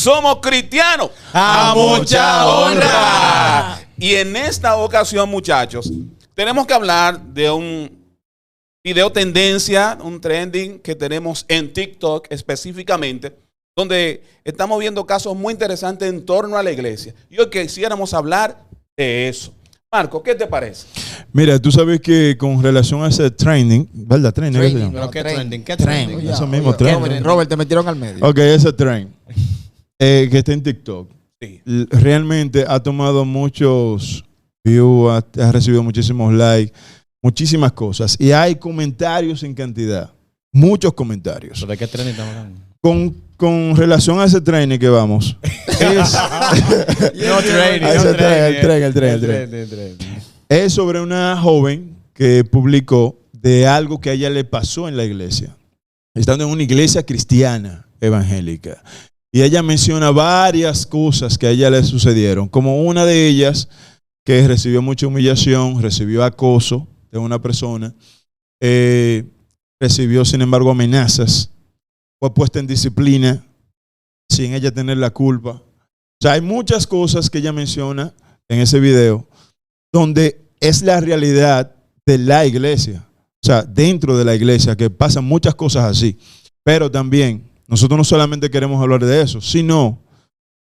somos cristianos. ¡A mucha honra! Y en esta ocasión, muchachos, tenemos que hablar de un video tendencia, un trending que tenemos en TikTok específicamente, donde estamos viendo casos muy interesantes en torno a la iglesia. Y hoy quisiéramos hablar de eso. Marco, ¿qué te parece? Mira, tú sabes que con relación a ese trending, ¿verdad? Trending. ¿Pero qué trending? ¿Qué trending? Eso mismo, trending. Robert, te metieron al medio. Ok, ese trend que está en TikTok. Sí. Realmente ha tomado muchos views, ha recibido muchísimos likes, muchísimas cosas. Y hay comentarios en cantidad. Muchos comentarios. ¿De qué trending estamos hablando? Con relación a ese trending que vamos. El tren. Es sobre una joven que publicó de algo que a ella le pasó en la iglesia. Estando en una iglesia cristiana evangélica. Y ella menciona varias cosas que a ella le sucedieron. Como una de ellas, que recibió mucha humillación, recibió acoso de una persona, recibió sin embargo amenazas, fue puesta en disciplina sin ella tener la culpa. O sea, hay muchas cosas que ella menciona en ese video donde es la realidad de la iglesia. O sea, dentro de la iglesia que pasan muchas cosas así. Pero también nosotros no solamente queremos hablar de eso, sino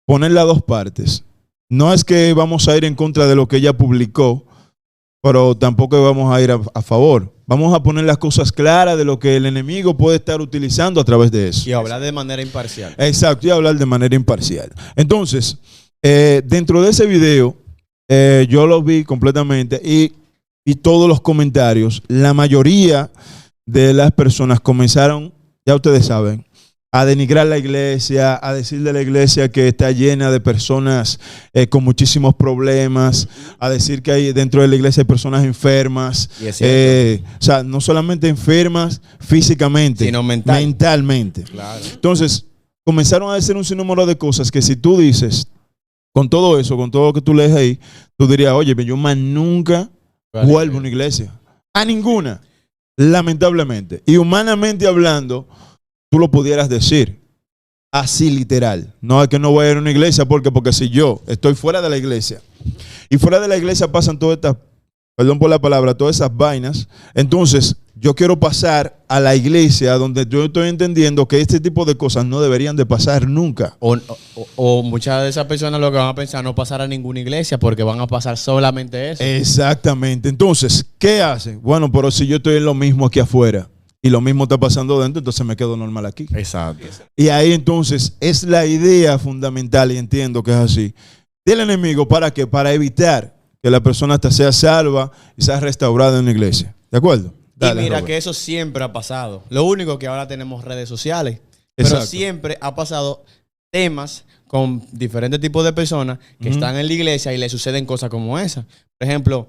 poner las dos partes. No es que vamos a ir en contra de lo que ella publicó, pero tampoco vamos a ir a favor. Vamos a poner las cosas claras de lo que el enemigo puede estar utilizando a través de eso. Y hablar de manera imparcial. Exacto, y hablar de manera imparcial. Entonces, dentro de ese video, yo lo vi completamente y todos los comentarios, la mayoría de las personas comenzaron, ya ustedes saben, a denigrar la iglesia, a decir de la iglesia que está llena de personas con muchísimos problemas, a decir que hay dentro de la iglesia hay personas enfermas, o sea, no solamente enfermas físicamente, sino mentalmente. Claro. Entonces, comenzaron a decir un sinnúmero de cosas que si tú dices, con todo eso, con todo lo que tú lees ahí, tú dirías, oye, yo más nunca vuelvo a una iglesia. A ninguna, lamentablemente. Y humanamente hablando, tú lo pudieras decir así literal. No es que no voy a ir a una iglesia porque si yo estoy fuera de la iglesia y fuera de la iglesia pasan todas estas, perdón por la palabra, todas esas vainas, entonces yo quiero pasar a la iglesia donde yo estoy entendiendo que este tipo de cosas no deberían de pasar nunca. O muchas de esas personas lo que van a pensar no pasar a ninguna iglesia porque van a pasar solamente eso. Exactamente. Entonces, ¿qué hacen? Bueno, pero si yo estoy en lo mismo aquí afuera y lo mismo está pasando dentro, entonces me quedo normal aquí. Exacto. Y ahí entonces es la idea fundamental, y entiendo que es así, del enemigo. ¿Para qué? Para evitar que la persona hasta sea salva y sea restaurada en la iglesia. ¿De acuerdo? Dale, y mira Robert. que eso siempre ha pasado. Lo único que ahora tenemos redes sociales. Exacto. Pero siempre ha pasado temas con diferentes tipos de personas que están en la iglesia y le suceden cosas como esa. Por ejemplo,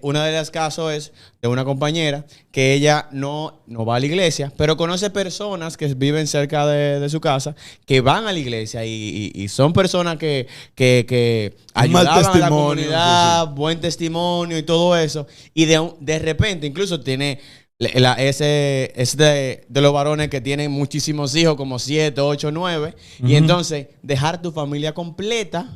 una de las casos es de una compañera que ella no va a la iglesia, pero conoce personas que viven cerca de su casa que van a la iglesia y son personas que ayudaban a la comunidad, sí. Buen testimonio y todo eso. Y de repente incluso tiene ese de los varones que tienen muchísimos hijos, como 7, 8, 9, y entonces dejar tu familia completa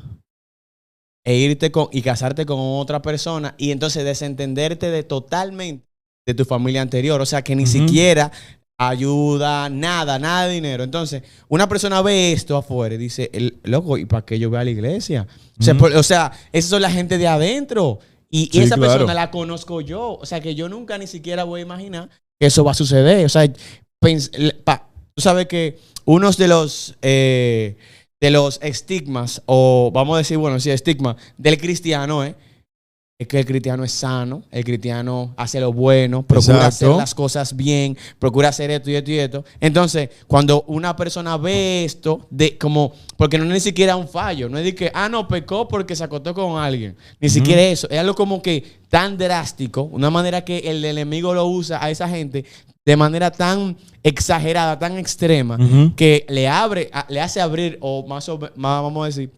e irte y casarte con otra persona y entonces desentenderte totalmente de tu familia anterior, o sea que ni siquiera ayuda, nada de dinero. Entonces, una persona ve esto afuera y dice, loco, ¿y para qué yo voy a la iglesia? O sea, esa son la gente de adentro. Y sí, esa persona la conozco yo. O sea, que yo nunca ni siquiera voy a imaginar que eso va a suceder. O sea, tú sabes que uno de los estigmas, o vamos a decir, bueno, sí, estigma del cristiano es que el cristiano es sano, el cristiano hace lo bueno, procura hacer las cosas bien, procura hacer esto y esto y esto. Entonces, cuando una persona ve esto, porque no es ni siquiera un fallo, no es de que, no, pecó porque se acostó con alguien. Ni siquiera eso. Es algo como que tan drástico, una manera que el enemigo lo usa a esa gente de manera tan exagerada, tan extrema, que le hace abrir, o más vamos a decir,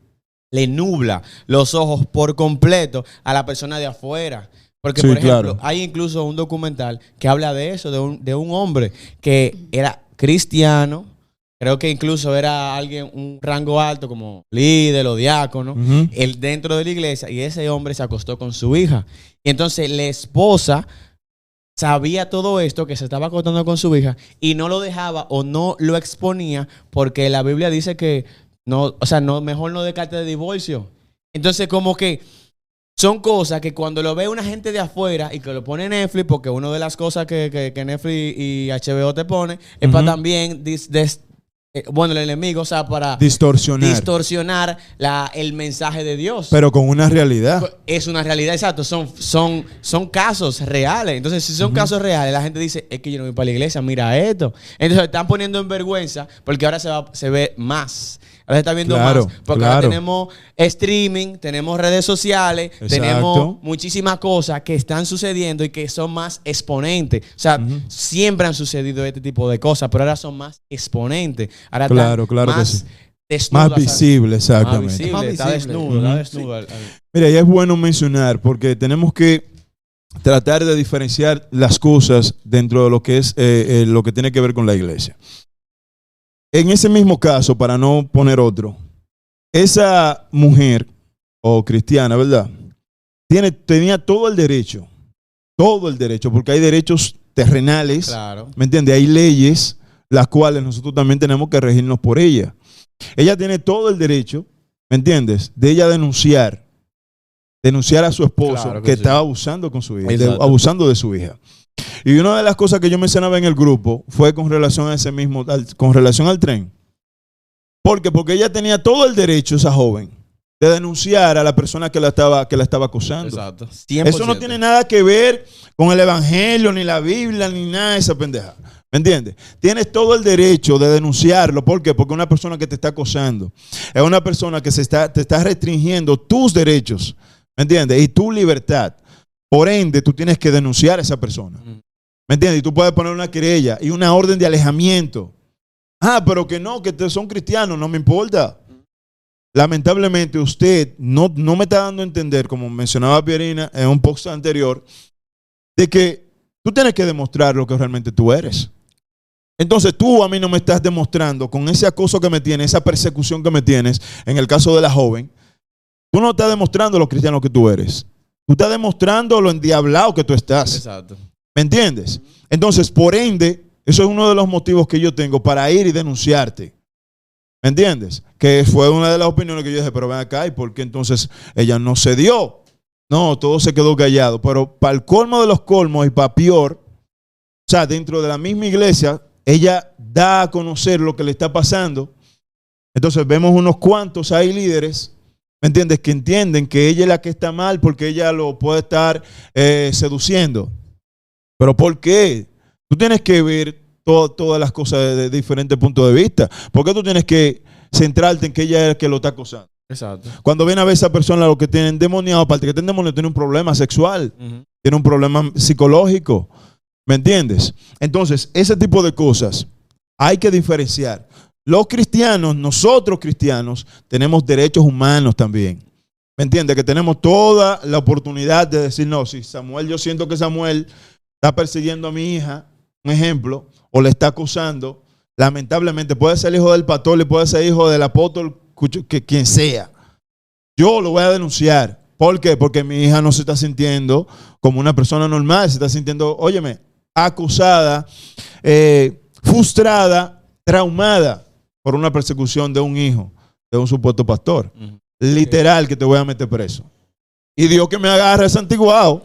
le nubla los ojos por completo a la persona de afuera. Porque, por ejemplo, hay incluso un documental que habla de eso, de un hombre que era cristiano, creo que incluso era alguien, un rango alto como líder o diácono, él dentro de la iglesia, y ese hombre se acostó con su hija. Y entonces la esposa sabía todo esto, que se estaba acostando con su hija, y no lo dejaba o no lo exponía porque la Biblia dice que no, o sea, no, mejor no de carta de divorcio. Entonces, como que son cosas que cuando lo ve una gente de afuera y que lo pone Netflix, porque una de las cosas que Netflix y HBO te pone es para también bueno, el enemigo, o sea, para distorsionar el mensaje de Dios. Pero con una realidad. Es una realidad, exacto. Son casos reales. Entonces, si son casos reales, la gente dice, es que yo no voy para la iglesia, mira esto. Entonces, están poniendo en vergüenza porque ahora se ve más. Ahora se está viendo más. Porque ahora tenemos streaming, tenemos redes sociales, tenemos muchísimas cosas que están sucediendo y que son más exponentes. O sea, siempre han sucedido este tipo de cosas, pero ahora son más exponentes. Ahora claro más que sí. Desnudo, más visible, exactamente. Más visible, está desnudo. Sí. Mira, y es bueno mencionar porque tenemos que tratar de diferenciar las cosas dentro de lo que es lo que tiene que ver con la iglesia. En ese mismo caso, para no poner otro, esa mujer o cristiana, ¿verdad? Tenía todo el derecho, porque hay derechos terrenales, claro. ¿Me entiendes? Hay leyes las cuales nosotros también tenemos que regirnos por ella. Ella tiene todo el derecho, ¿me entiendes? De ella denunciar a su esposo, claro que estaba abusando con su hija, abusando de su hija. Y una de las cosas que yo mencionaba en el grupo fue con relación a con relación al tren. ¿Por qué? Porque ella tenía todo el derecho, esa joven, de denunciar a la persona que la estaba acosando. Exacto. 100%. Eso no tiene nada que ver con el evangelio, ni la Biblia, ni nada de esa pendeja. ¿Me entiendes? Tienes todo el derecho de denunciarlo. ¿Por qué? Porque una persona que te está acosando es una persona que te está restringiendo tus derechos, ¿me entiendes? Y tu libertad. Por ende, tú tienes que denunciar a esa persona. ¿Me entiendes? Y tú puedes poner una querella y una orden de alejamiento. Pero que no, que son cristianos, no me importa. Lamentablemente usted no me está dando a entender, como mencionaba Pierina en un post anterior, de que tú tienes que demostrar lo que realmente tú eres. Entonces tú a mí no me estás demostrando con ese acoso que me tienes, esa persecución que me tienes, en el caso de la joven, tú no estás demostrando lo cristiano que tú eres. Tú estás demostrando lo endiablado que tú estás. Exacto. ¿Me entiendes? Entonces, por ende, eso es uno de los motivos que yo tengo para ir y denunciarte. ¿Me entiendes? Que fue una de las opiniones que yo dije, pero ven acá, ¿y por qué entonces ella no cedió? No, todo se quedó callado. Pero para el colmo de los colmos y para peor, o sea, dentro de la misma iglesia, ella da a conocer lo que le está pasando. Entonces vemos unos cuantos ahí líderes, ¿me entiendes? Que entienden que ella es la que está mal porque ella lo puede estar seduciendo. ¿Pero por qué? Tú tienes que ver todas las cosas de diferentes puntos de vista. ¿Por qué tú tienes que centrarte en que ella es la que lo está acosando? Exacto. Cuando viene a ver esa persona lo que tiene endemoniado, aparte que tiene endemoniado, tiene un problema sexual, tiene un problema psicológico. ¿Me entiendes? Entonces, ese tipo de cosas hay que diferenciar. Los cristianos, nosotros cristianos, tenemos derechos humanos también. ¿Me entiendes? Que tenemos toda la oportunidad de decir, no, si Samuel, yo siento que Samuel está persiguiendo a mi hija, un ejemplo, o le está acosando, lamentablemente puede ser hijo del pastor, le puede ser hijo del apóstol, que quien sea. Yo lo voy a denunciar. ¿Por qué? Porque mi hija no se está sintiendo como una persona normal, se está sintiendo, óyeme, acusada, frustrada, traumada por una persecución de un hijo, de un supuesto pastor. Literal, que te voy a meter preso. Y Dios que me agarre santiguado.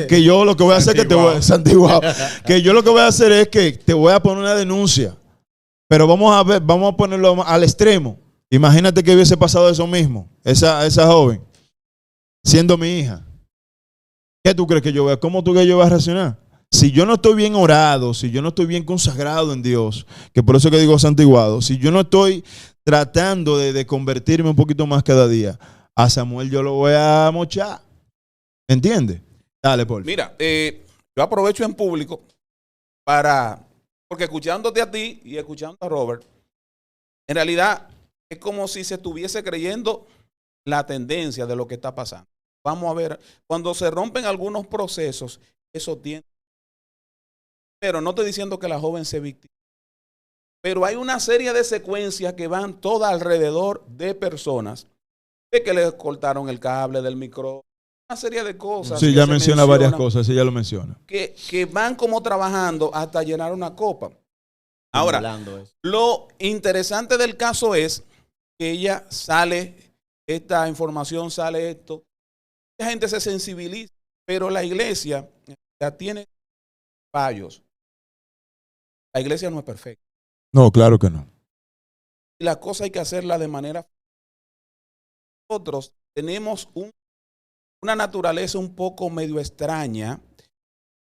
Que yo lo que voy a hacer es que te voy a santiguado. Que yo lo que voy a hacer es que te voy a poner una denuncia. Pero vamos a ponerlo al extremo. Imagínate que hubiese pasado eso mismo, esa joven, siendo mi hija. ¿Qué tú crees que yo voy a? ¿Cómo tú crees que yo voy a reaccionar? Si yo no estoy bien orado, si yo no estoy bien consagrado en Dios, que por eso que digo santiguado, si yo no estoy tratando de convertirme un poquito más cada día, a Samuel yo lo voy a mochar. ¿Entiendes? Dale, Paul. Mira, yo aprovecho en público porque escuchándote a ti y escuchando a Robert, en realidad es como si se estuviese creyendo la tendencia de lo que está pasando. Vamos a ver, cuando se rompen algunos procesos, eso tiene. Pero no estoy diciendo que la joven se victimice. Pero hay una serie de secuencias que van todas alrededor de personas de que les cortaron el cable del micrófono, una serie de cosas. Sí, ya menciona varias cosas, sí, ya lo menciona. Que van como trabajando hasta llenar una copa. Ahora, lo interesante del caso es que ella sale, esta información sale esto, la gente se sensibiliza, pero la iglesia ya tiene fallos. La iglesia no es perfecta. No, claro que no. Y la cosa hay que hacerla de manera... Nosotros tenemos una naturaleza un poco medio extraña,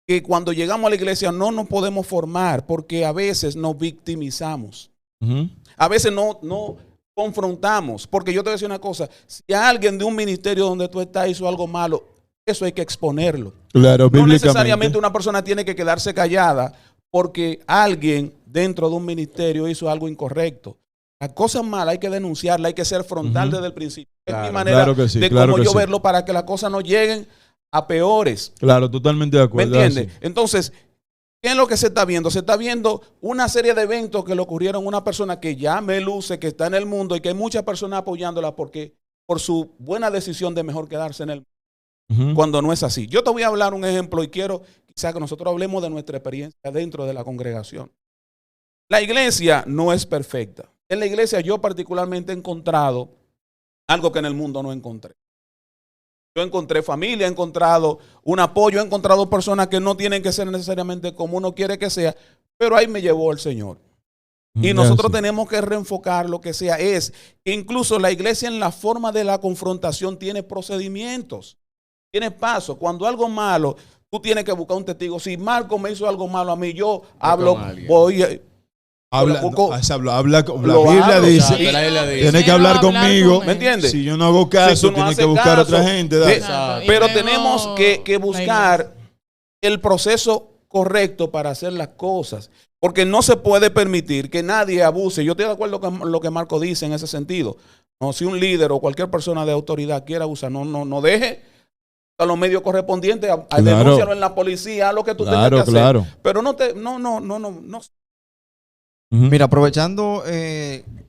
que cuando llegamos a la iglesia no nos podemos formar porque a veces nos victimizamos. A veces no confrontamos. Porque yo te voy a decir una cosa, si alguien de un ministerio donde tú estás hizo algo malo, eso hay que exponerlo. Claro, no necesariamente una persona tiene que quedarse callada porque alguien dentro de un ministerio hizo algo incorrecto. Las cosas malas hay que denunciarlas, hay que ser frontal desde el principio. Claro, es mi manera de cómo yo verlo para que las cosas no lleguen a peores. Claro, totalmente de acuerdo. ¿Me entiendes? Entonces, ¿qué es lo que se está viendo? Se está viendo una serie de eventos que le ocurrieron a una persona que ya me luce, que está en el mundo y que hay muchas personas apoyándola porque por su buena decisión de mejor quedarse en el mundo. Cuando no es así. Yo te voy a hablar un ejemplo y quiero quizás que nosotros hablemos de nuestra experiencia dentro de la congregación. La iglesia no es perfecta. En la iglesia yo particularmente he encontrado algo que en el mundo no encontré. Yo encontré familia, he encontrado un apoyo, he encontrado personas que no tienen que ser necesariamente como uno quiere que sea, pero ahí me llevó el Señor. Y nosotros tenemos que reenfocar lo que sea. Es que incluso la iglesia en la forma de la confrontación tiene procedimientos, tiene pasos. Cuando algo malo, tú tienes que buscar un testigo. Si Marco me hizo algo malo a mí, yo hablo, voy... La Biblia dice, tiene que hablar conmigo. ¿Me entiendes? Si yo no hago caso, tiene que buscar a otra gente. Pero tenemos que buscar el proceso correcto para hacer las cosas. Porque no se puede permitir que nadie abuse. Yo estoy de acuerdo con lo que Marco dice en ese sentido. No, si un líder o cualquier persona de autoridad quiere abusar, no deje a los medios correspondientes, denúncialo en la policía, lo que tú tengas que hacer. Pero no. Mira, aprovechando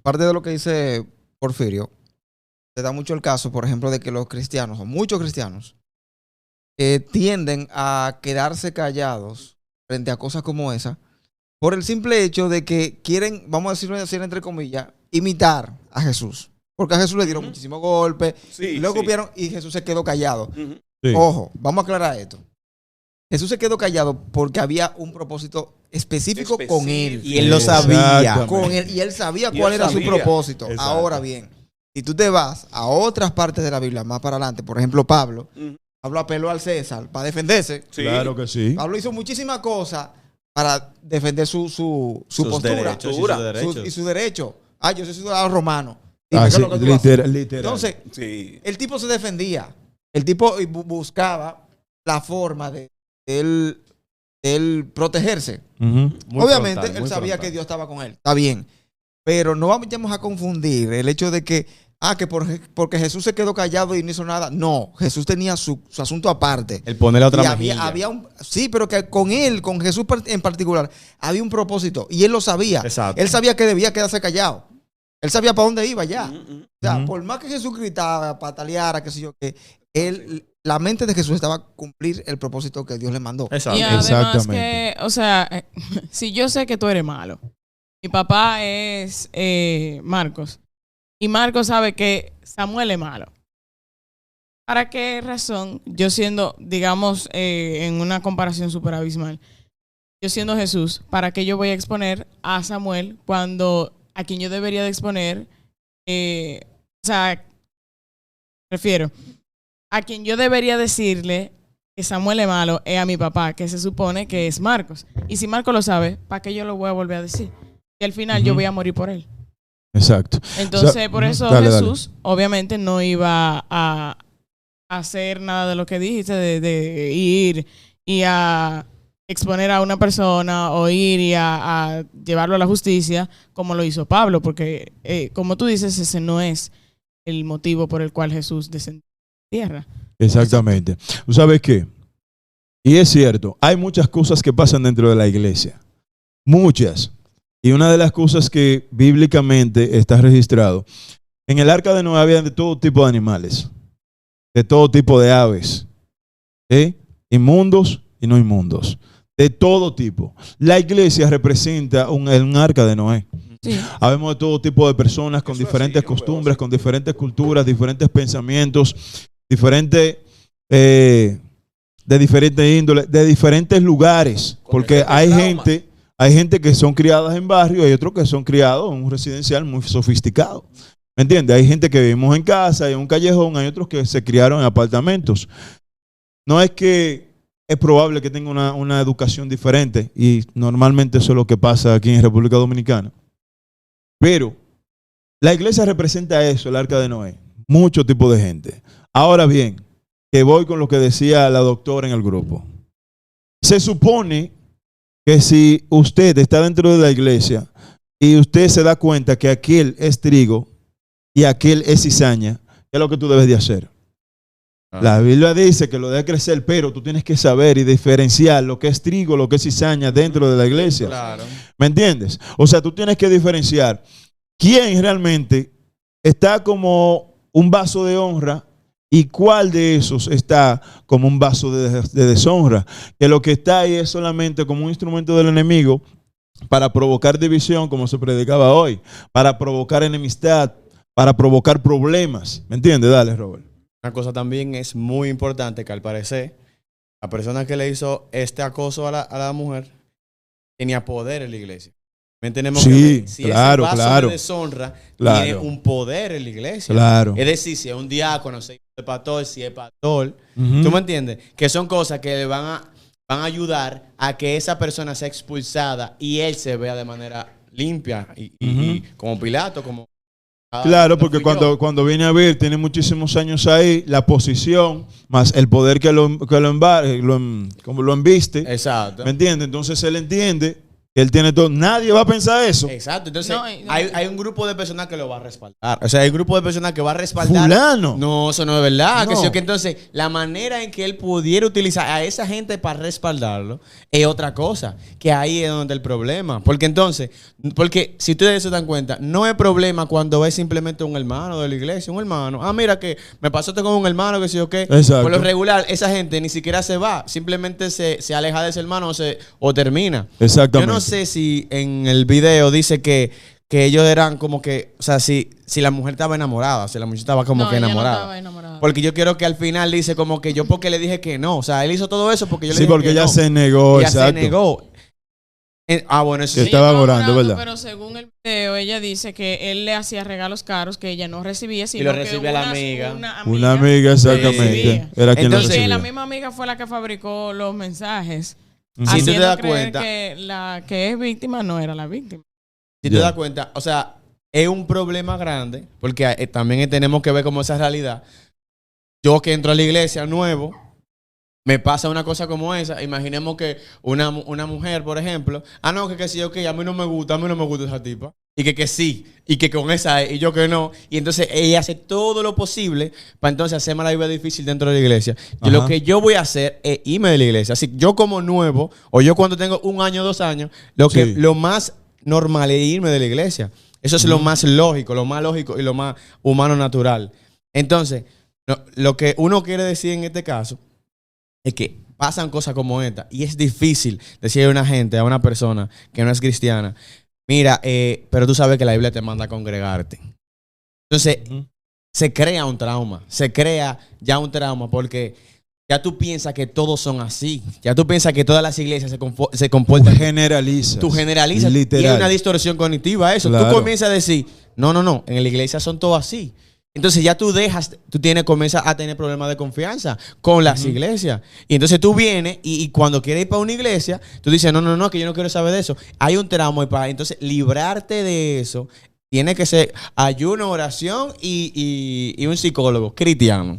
parte de lo que dice Porfirio, se da mucho el caso, por ejemplo, de que los cristianos, o muchos cristianos, tienden a quedarse callados frente a cosas como esa, por el simple hecho de que quieren, vamos a decirlo así entre comillas, imitar a Jesús. Porque a Jesús le dieron muchísimos golpes, y lo copiaron y Jesús se quedó callado. Ojo, vamos a aclarar esto. Jesús se quedó callado porque había un propósito específico con él. Y él lo sabía. Con él, y él sabía cuál era su propósito. Exacto. Ahora bien, si tú te vas a otras partes de la Biblia más para adelante, por ejemplo, Pablo apeló al César para defenderse. Sí. Claro que sí. Pablo hizo muchísimas cosas para defender su postura. Y su derecho. Yo soy ciudadano romano. Literal. Entonces, el tipo se defendía. El tipo buscaba la forma de él protegerse. Obviamente, él sabía que Dios estaba con él. Está bien. Pero no vamos a confundir el hecho de que porque Jesús se quedó callado y no hizo nada. No, Jesús tenía su asunto aparte. El ponerle otra mejilla. Sí, pero que con Jesús en particular, había un propósito. Y él lo sabía. Exacto. Él sabía que debía quedarse callado. Él sabía para dónde iba ya. O sea, por más que Jesús gritara, pataleara, qué sé yo, que la mente de Jesús estaba a cumplir el propósito que Dios le mandó. Y además que, o sea, si yo sé que tú eres malo, mi papá es Marcos, y Marcos sabe que Samuel es malo. ¿Para qué razón? Yo siendo, digamos, en una comparación súper abismal, yo siendo Jesús, ¿para qué yo voy a exponer a Samuel cuando a quien yo debería de exponer, prefiero, a quien yo debería decirle que Samuel es malo es a mi papá, que se supone que es Marcos. Y si Marcos lo sabe, ¿para qué yo lo voy a volver a decir? Y al final yo voy a morir por él. Exacto. Entonces, por eso Jesús obviamente no iba a hacer nada de lo que dijiste, de ir y a exponer a una persona o ir y a llevarlo a la justicia como lo hizo Pablo, porque como tú dices, ese no es el motivo por el cual Jesús descendió a la tierra. Exactamente. ¿Tú sabes qué? Y es cierto, hay muchas cosas que pasan dentro de la iglesia. Muchas. Y una de las cosas que bíblicamente está registrado, en el arca de Noé había de todo tipo de animales, de todo tipo de aves, ¿sí? Inmundos y no inmundos, de todo tipo. La iglesia representa un arca de Noé. Sí. Habemos de todo tipo de personas con diferentes costumbres, con diferentes culturas, diferentes pensamientos, de diferentes índoles, de diferentes lugares, porque hay gente que son criadas en barrio y hay otros que son criados en un residencial muy sofisticado. ¿Me entiendes? Hay gente que vivimos en casa, en un callejón, hay otros que se criaron en apartamentos. No es que es probable que tenga una educación diferente y normalmente eso es lo que pasa aquí en República Dominicana. Pero la iglesia representa eso, el arca de Noé. Mucho tipo de gente. Ahora bien, que voy con lo que decía la doctora en el grupo. Se supone que si usted está dentro de la iglesia y usted se da cuenta que aquel es trigo y aquel es cizaña, ¿qué es lo que tú debes de hacer? La Biblia dice que lo debe crecer, pero tú tienes que saber y diferenciar lo que es trigo, lo que es cizaña dentro de la iglesia. Claro. ¿Me entiendes? O sea, tú tienes que diferenciar quién realmente está como un vaso de honra y cuál de esos está como un vaso de deshonra. Que lo que está ahí es solamente como un instrumento del enemigo para provocar división, como se predicaba hoy, para provocar enemistad, para provocar problemas. ¿Me entiendes? Dale, Robert. Una cosa también es muy importante que al parecer la persona que le hizo este acoso a la mujer tenía poder en la iglesia. ¿Me entendemos? Sí, que si claro, ese vaso claro. de deshonra Claro. tiene un poder en la iglesia. Claro. Es decir, si es un diácono, si es pastor, si es pastor. Ujú. ¿Tú me entiendes? Que son cosas que le van a ayudar a que esa persona sea expulsada y él se vea de manera limpia y como Pilato, como... Claro, porque cuando viene a ver, tiene muchísimos años ahí, la posición, más el poder que lo embiste. Exacto. ¿Me entiendes? Entonces él entiende que él tiene todo. Nadie va a pensar eso. Exacto. Entonces, No, hay un grupo de personas que lo va a respaldar. O sea, hay un grupo de personas que va a respaldar. Fulano. No, eso no es verdad. No. Que sí, que entonces, la manera en que él pudiera utilizar a esa gente para respaldarlo es otra cosa. Que ahí es donde está el problema. Porque entonces, si ustedes se dan cuenta, no es problema cuando es simplemente un hermano de la iglesia, un hermano. Ah, mira que me pasaste con un hermano que sí o qué. Exacto. Por lo regular, esa gente ni siquiera se va. Simplemente se aleja de ese hermano o termina. Exactamente. Yo no sé si en el video dice que ellos eran como que, o sea, si la mujer estaba enamorada, si la mujer estaba como No, que ella no enamorada. estaba enamorada. Porque yo quiero que al final dice como que yo porque le dije que no. O sea, él hizo todo eso porque yo le Sí, dije porque que ella no. se negó, Ella exacto. se negó. Bueno, eso Que sí. estaba Ella orando, ¿verdad? Pero según el video, ella dice que él le hacía regalos caros que ella no recibía, sino lo que recibía la amiga. Una amiga, exactamente. recibía. Era quien lo Entonces, Sí, la recibía. misma amiga fue la que fabricó los mensajes. Ujú. Si tú te haciendo das creer cuenta, que la que es víctima no era la víctima. si te Ya. das cuenta, o sea, es un problema grande porque también tenemos que ver como esa realidad. Yo que entro a la iglesia nuevo, me pasa una cosa como esa. Imaginemos que una mujer, por ejemplo, no, que sí, ok, a mí no me gusta esa tipa. Y que sí, y que con esa y yo que no. Y entonces ella hace todo lo posible para entonces hacerme la vida difícil dentro de la iglesia. Ajá. Lo que yo voy a hacer es irme de la iglesia. Así que yo como nuevo, o yo cuando tengo 1 año, 2 años, Sí. lo más normal es irme de la iglesia. Eso es lo más lógico y lo más humano natural. Entonces, lo que uno quiere decir en este caso es que pasan cosas como esta y es difícil decirle a una persona que no es cristiana, mira, pero tú sabes que la Biblia te manda a congregarte. Entonces, se crea un trauma porque ya tú piensas que todos son así. Ya tú piensas que todas las iglesias se comportan. Generaliza. Tú generalizas. Literal. Y hay una distorsión cognitiva eso. Claro. Tú comienzas a decir, no, en la iglesia son todos así. Entonces ya comienzas a tener problemas de confianza con las iglesias. Y entonces tú vienes y cuando quieres ir para una iglesia, tú dices, no, que yo no quiero saber de eso. Hay un trauma y para entonces librarte de eso, tiene que ser ayuno, oración y un psicólogo cristiano.